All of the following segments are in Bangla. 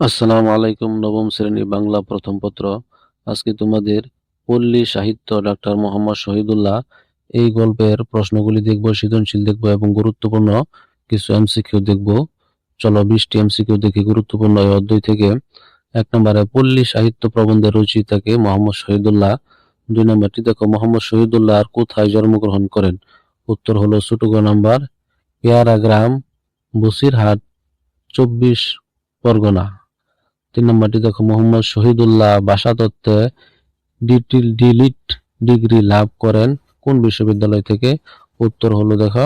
আসসালামু আলাইকুম। নবম শ্রেণী বাংলা প্রথম পত্র। আজকে তোমাদের পল্লী সাহিত্য ডাক্তার মোহাম্মদ শহীদুল্লাহ এই গল্পের প্রশ্নগুলি দেখব, সৃজনশীল দেখব এবং গুরুত্বপূর্ণ কিছু এমসিকিউ দেখব। চলো 20টি এমসিকিউ দেখি গুরুত্বপূর্ণ এই অধ্যায় থেকে। 1 নম্বরে পল্লী সাহিত্য প্রবন্ধের রচয়িতাকে মোহাম্মদ শহীদুল্লাহ। 2 নম্বরটি দেখো, মোহাম্মদ শহীদুল্লাহ আর কোথায় জন্মগ্রহণ করেন? উত্তর হলো ছোট গ নাম্বার পেয়ারা গ্রাম, বসিরহাট, 24 পরগনা। 3 নম্বরটি দেখো, মোহাম্মদ শহীদুল্লাহ ভাষাতত্ত্বে ডিলিট ডিগ্রি লাভ করেন কোন বিশ্ববিদ্যালয় থেকে? উত্তর হলো দেখো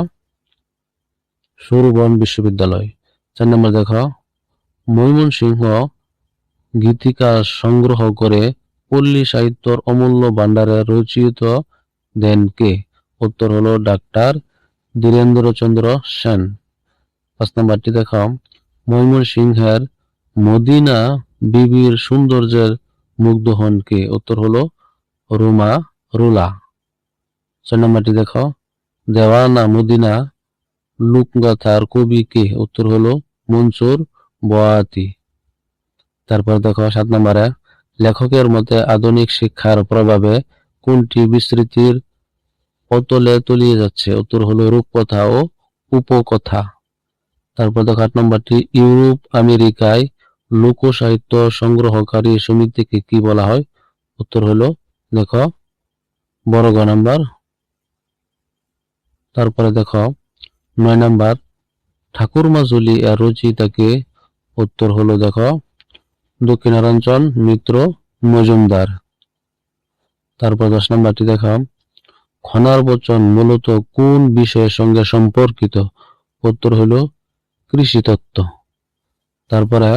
সুরবন বিশ্ববিদ্যালয়। 4 নম্বর দেখো, ময়মনসিংহ গীতিকা সংগ্রহ করে পল্লী সাহিত্যর অমূল্য ভাণ্ডারে রচিত দেন কে? উত্তর হলো ডাক্তার ধীরেন্দ্রচন্দ্র সেন। 5 নম্বরটি দেখো, ময়মনসিংহের মদিনা বিবির সৌন্দর্যের মুগ্ধ হন কে? উত্তর হলো রুমা রুলা। 6 নম্বরটি দেখো, দেওয়ানা মদিনা লোকগাথার কবি কে? উত্তর হলো মনসুর বয়াতি। তারপর দেখো 7 নম্বরে, লেখকের মতে আধুনিক শিক্ষার প্রভাবে কোনটি বিস্মৃতির অতলে তলিয়ে যাচ্ছে? উত্তর হলো রূপকথা ও উপকথা। তারপর দেখো 8 নম্বরটি, ইউরোপ আমেরিকায় লোক সাহিত্য সংগ্রহকারী সমিতিকে কি বলা হয়? উত্তর হলো দেখো বড় গ নাম্বার। তারপরে দেখো 9 নাম্বার, ঠাকুরমাঝুলি এর রচয়িতাকে? উত্তর হলো দেখো দক্ষিণারঞ্জন মিত্র মজুমদার। তারপর 10 নাম্বারটি দেখো, খনার বচন মূলত কোন বিষয়ের সঙ্গে সম্পর্কিত? উত্তর হলো কৃষিতত্ত্ব। তারপরে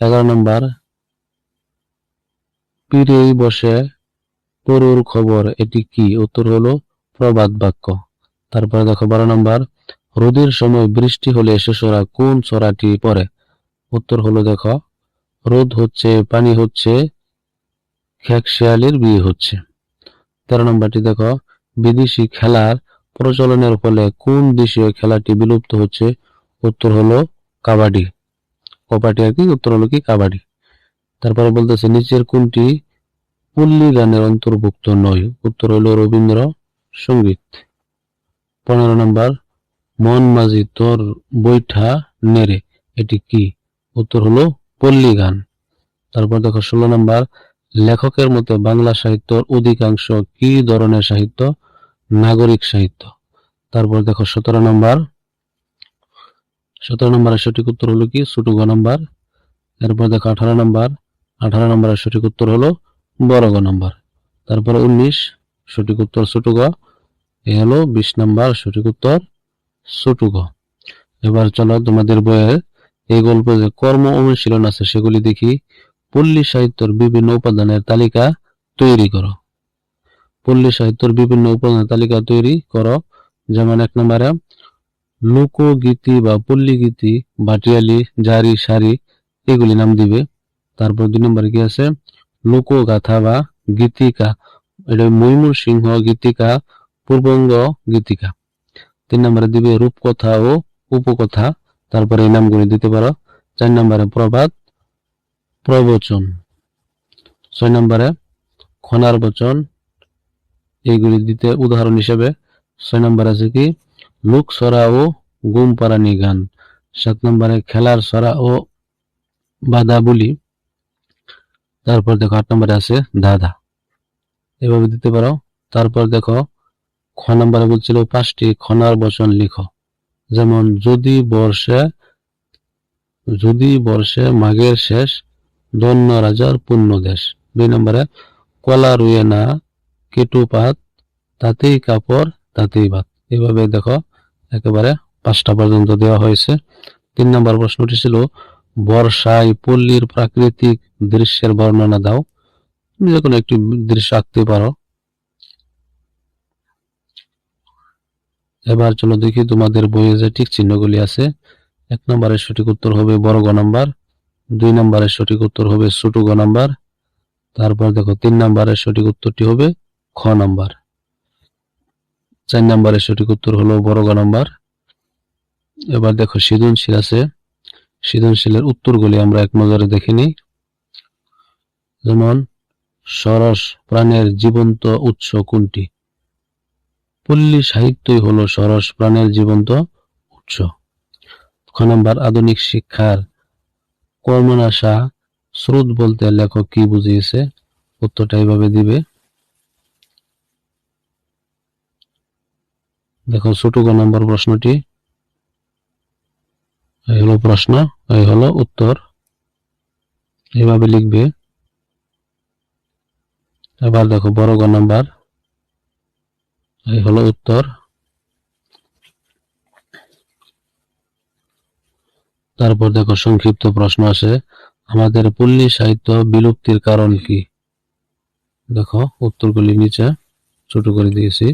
11 নাম্বার, পীরেই বসে তরুর খবর এটি কি? উত্তর হলো প্রবাদ বাক্য। তারপরে দেখো 12 নাম্বার, রোদের সময় বৃষ্টি হলে শিশুরা কোন ছড়াটি পড়ে? উত্তর হলো দেখো রোদ হচ্ছে পানি হচ্ছে খেক শেয়ালির বিয়ে হচ্ছে। 13 নম্বরটি দেখো, বিদেশি খেলার প্রচলনের ফলে কোন দেশীয় খেলাটি বিলুপ্ত হচ্ছে? উত্তর হলো কাবাডি। কবাডি আর কি, উত্তর হলো কি কাবাডি। তারপরে বলতেছে নিচের কোনটি পল্লী গানের অন্তর্ভুক্ত নয়? উত্তর হলো রবীন্দ্র সঙ্গীত। 15 নম্বর, মন মাঝি তোর বৈঠা নেড়ে এটি কি? উত্তর হলো পল্লী গান। তারপর দেখো 16 নম্বর, লেখকের মতে বাংলা সাহিত্যর অধিকাংশ কি ধরনের সাহিত্য? নাগরিক সাহিত্য। তারপর দেখো 17 নম্বর, 17 নম্বরের সঠিক উত্তর হলো কি ছোট গ নাম্বার। এরপর দেখো 18 নম্বর, 18 নম্বরের সঠিক উত্তর হলো বড় গ নাম্বার। তারপরে 19 সঠিক উত্তর ছোট গ। এ হলো 20 নম্বর সঠিক উত্তর ছোট গ। এবার চলো তোমাদের বইয়ের এই গল্পে যে কর্ম অনুশীলন আছে সেগুলি দেখি। পল্লী সাহিত্যের বিভিন্ন উপাদানের তালিকা তৈরি করো। পল্লী সাহিত্যের বিভিন্ন উপাদানের তালিকা তৈরি করো। যেমন 1 নম্বরে লোকগীতি বা পল্লী গীতি, ভাটিয়ালি, জারি, সারি এগুলি নাম দিবে। তারপর 2 নম্বরে কি আছে লোকগাথা বা গীতিকা, এটা ময়মনসিংহ গীতিকা, পূর্ববঙ্গ গীতিকা। 3 নম্বরে দিবে রূপকথা ও উপকথা, তারপরে এই নামগুলি দিতে পারো। 4 নম্বরে প্রবাদ প্রবচন। 6 নম্বরে খনার বচন, এইগুলি দিতে উদাহরণ হিসেবে। 6 নম্বর আছে কি লোক ছড়া ও গুমপারানি গান। 7 নম্বরে খেলার ছড়া ও বাদাবুলি। তারপর দেখো 8 নম্বরে আছে ধাঁধা, এভাবে দিতে পারো। তারপর দেখো খ নম্বরে বলছিল 5টি খনার বচন লিখো। যেমন যদি বর্ষে মাঘের শেষ, ধন্য রাজার পূর্ণ দেশ। 2 নম্বরে কলা রুয়ে না কেটু পাত, তাতেই কাপড় তাতেই ভাত। এভাবে দেখো একেবারে 5টা পর্যন্ত দেওয়া হয়েছে। 3 নম্বর প্রশ্নটি ছিল বর্ষায় পল্লীর প্রাকৃতিক দৃশ্যের বর্ণনা দাও। তুমি যে কোনো একটি দৃশ্য আঁকতে পারো। এবার চলো দেখি তোমাদের বইয়ে যে ঠিক চিহ্নগুলি আছে। 1 নম্বরের সঠিক উত্তর হবে বড় গ নাম্বার। 2 নম্বরের সঠিক উত্তর হবে ছোট গ নাম্বার। তারপর দেখো 3 নম্বরের সঠিক উত্তরটি হবে খ নাম্বার। 4 নম্বরের সঠিক উত্তর হলো বড় গ নাম্বার। এবার দেখো সৃজনশীল আছে। সৃজনশীলের উত্তরগুলি আমরা এক নজরে দেখে নিই। যেমন সরস প্রাণের জীবন্ত উৎস কোনটি? পল্লী সাহিত্যই হলো সরস প্রাণের জীবন্ত উৎস। খ নাম্বার, আধুনিক শিক্ষার কর্মনাশা স্রোত বলতে লেখক কি বুঝিয়েছে? উত্তরটা এইভাবে দিবে। দেখো ছোট গ নম্বর প্রশ্নটি, এই হলো প্রশ্ন, এই হলো উত্তর, এইভাবে লিখবে। এবার দেখো বড় গ নাম্বার, এই হলো উত্তর। তারপর দেখো সংক্ষিপ্ত প্রশ্ন আছে, আমাদের পল্লী সাহিত্য বিলুপ্তির কারণ কি? দেখো উত্তরগুলি নিচে ছোট করে দিয়েছি।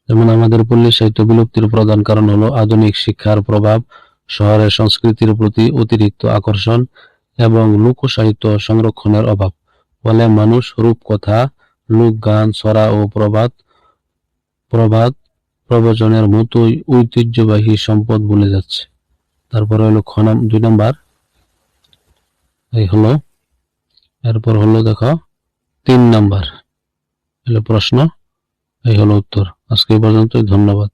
যেমন আমাদের পল্লী সাহিত্য বিলুপ্তির প্রধান কারণ হলো আধুনিক শিক্ষার প্রভাব, শহরের সংস্কৃতির প্রতি অতিরিক্ত আকর্ষণ এবং লোক সাহিত্য সংরক্ষণের অভাব। ফলে মানুষ রূপকথা, লোকগান, ছড়া ও প্রবাদ প্রবচনের মতোই ঐতিহ্যবাহী সম্পদ ভুলে যাচ্ছে। তারপরে হলো 2 নাম্বার, এই হলো। এরপর হলো দেখো 3 নাম্বার হলো প্রশ্ন, এই হলো উত্তর। আজকে এই পর্যন্তই, ধন্যবাদ।